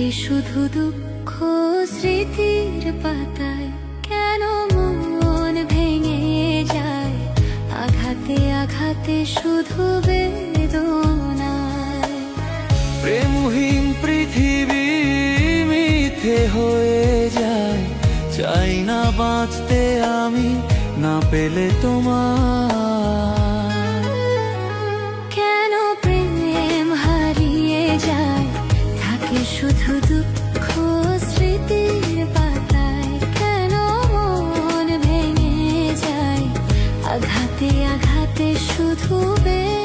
থাকে শুধু দুঃখ স্মৃতির পাতায়। কেন মন ভেঙে যায় আঘাতে আঘাতে শুধু বেদনায়। প্রেমহীন পৃথিবী মিথ্যে হয়ে যায়, চাই না বাঁচতে আমি না পেলে তোমার। কেন প্রেম হারিয়ে যায় থাকে শুধু দুঃখ স্মৃতির পাতায়। কেন মন ভেঙে যায় আঘাতে আঘাতে শুধু বেদনায়।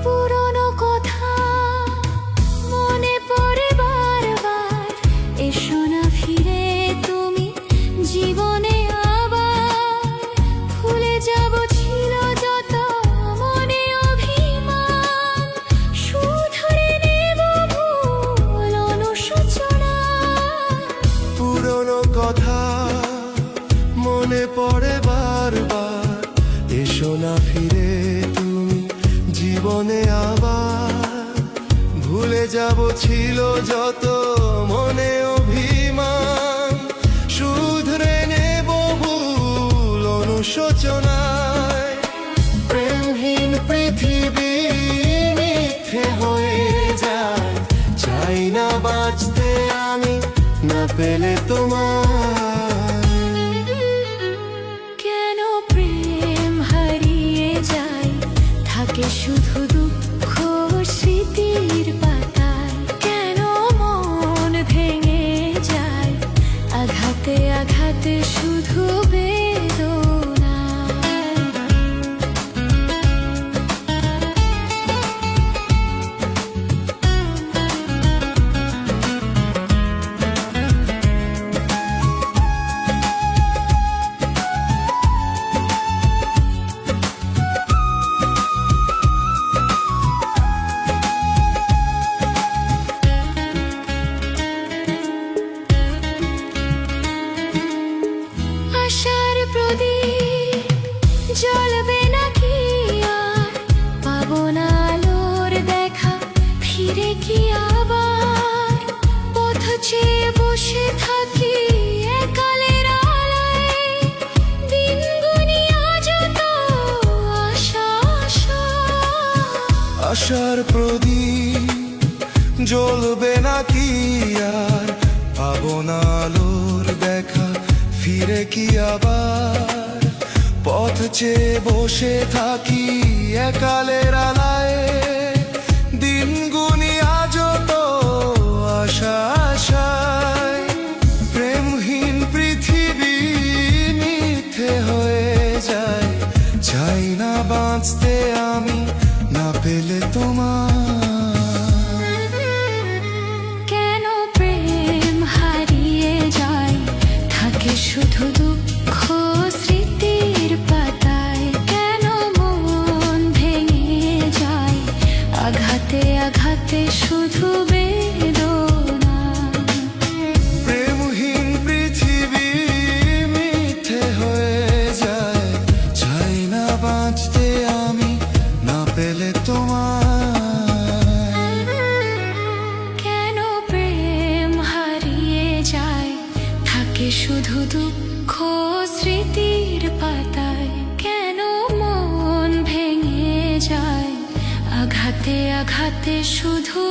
পুরনো কথা মনে পড়ে বারবার, এসো না ফিরে তুমি জীবনে আবার। ভুলে যাব ছিল যত মনে অভিমান, শুধরে নেব ভুল অনুশোচনা। পুরনো কথা মনে পড়ে বারবার, এসো না ফিরে তুমি জীবনে আবার। ভুলে যাব ছিল যত মনে অভিমান, শুধরে নেব ভুল অনুশোচনায়। প্রেমহীন পৃথিবী মিথ্যে হয়ে যায়, চাই না বাঁচতে আমি না পেলে তোমার। কেন প্রেম হারিয়ে যায় থাকে শুধু দুঃখ স্মৃতির পাতায়। কেন মন ভেঙে যায় আঘাতে আঘাতে শুধু বেদনায়। আশার প্রদীপ জ্বলবে নাকি আর, পাবো না আলোর দেখা ফিরে কি আবার। পথ চেয়ে বসে থাকি একালের আলোয়, দিন গুনি আজ তো আশা আশা। আশার প্রদীপ জ্বলবে নাকি আর, পাবো না আলোর দেখা ফিরে কি আবার। পথ চেয়ে বসে থাকি একালের আলায়, দিন গুনি আজ তো আশা আশায়। প্রেমহীন পৃথিবী মিথ্যে হয়ে যায়, চাই না বাঁচতে আমি না পেলে তোমার। কেন প্রেম হারিয়ে যায় থাকে শুধু দুঃখ স্মৃতির পাতায়। কেন মন ভেঙে যায় আঘাতে আঘাতে শুধু বেদনায়। প্রেমহীন পৃথিবী মিথ্যে হয়ে যায়, চাই না বাঁচতে আমি না পেলে তোমার। কেন প্রেম হারিয়ে যায় থাকে শুধু দুঃখ স্মৃতির পাতায়। কেন মন ভেঙে যায় আঘাতে আঘাতে শুধু